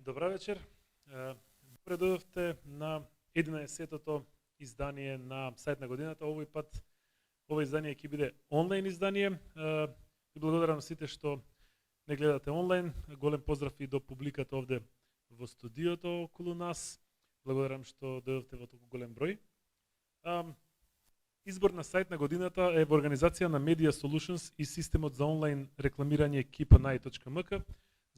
Добра вечер. Добре дојдовте на 11-тото издание на Сајт на годината. Овој пат ова издание ќе биде онлайн издание. Ви благодарам сите што не гледате онлайн. Голем поздрав и до публиката овде во студиото околу нас. Благодарам што дојдовте во толку голем број. Избор на Сајт на годината е во организација на Media Solutions и системот за онлайн рекламирање keepanai.mk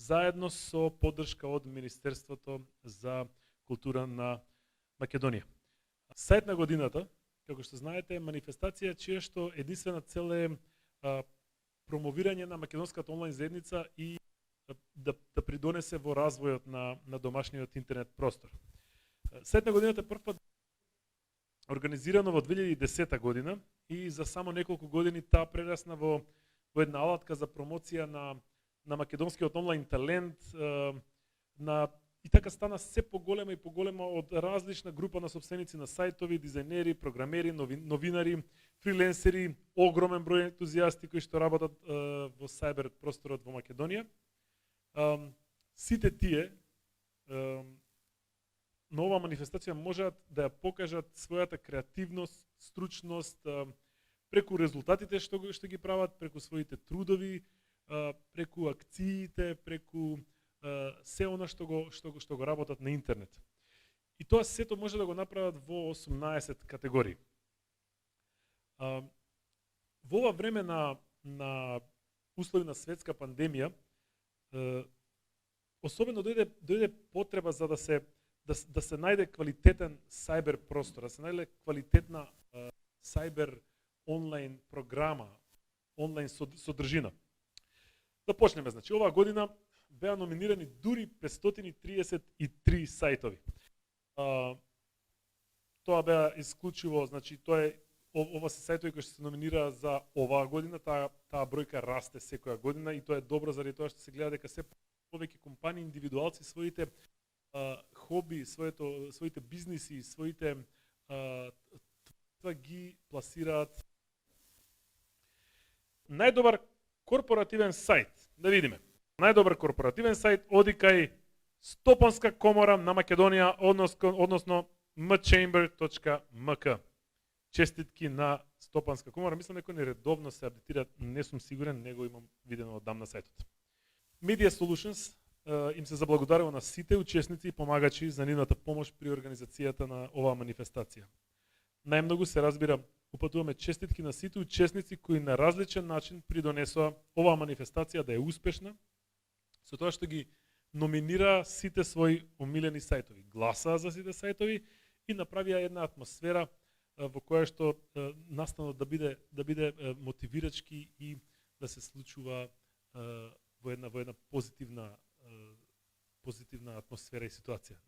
заедно со поддршка од Министерството за култура на Македонија. Сајт на годината, како што знаете, е манифестација чија што единствена цел е промовирање на македонската онлайн заедница и да придонесе во развојот на домашниот интернет простор. Сајт на годината првпат организирано во 2010 година и за само неколку години таа прерасна во една алатка за промоција на македонскиот онлайн талент, и така стана се поголема и поголема од различна група на сопственици на сајтови, дизајнери, програмери, новинари, фриленсери, огромен број ентузијасти кои што работат во сајбер просторот во Македонија. Сите тие на оваа манифестација можат да ја покажат својата креативност, стручност, преку резултатите што ги прават, преку своите трудови, преку акциите, преку се она што го работат на интернет. И тоа сето може да го направат во 18 категории. Во ова време на услови на светска пандемија, особено дојде потреба за да се најде квалитетен сајбер простор, да се најде квалитетна сајбер онлайн програма, онлайн содржина. Да почнеме, значи, оваа година беа номинирани дури 533 сајтови. Тоа беа исклучиво, значи, ова се сајтови кои што се номинираа за оваа година, таа бројка расте секоја година и тоа е добро заради тоа што се гледа дека се повеќе компании, индивидуалци, своите хоби, своите бизниси, своите ги пласираат. Најдобар корпоративен сајт, да видиме. Најдобар корпоративен сајт оди кај Стопанска комора на Македонија, односно mchamber.mk. Честитки на Стопанска комора. Мислам дека они редовно се апдейтираат, не сум сигурен, него имам видено одам на сајтот. Media Solutions им се заблагодарува на сите учесници и помагачи за нивната помош при организацијата на оваа манифестација. Најмногу се разбира, упатуваме честитки на сите учесници кои на различен начин придонесоа оваа манифестација да е успешна, со тоа што ги номинира сите своји омилени сајтови, гласаа за сите сајтови и направија една атмосфера во која што настанот да биде мотивирачки и да се случува во една позитивна атмосфера и ситуација.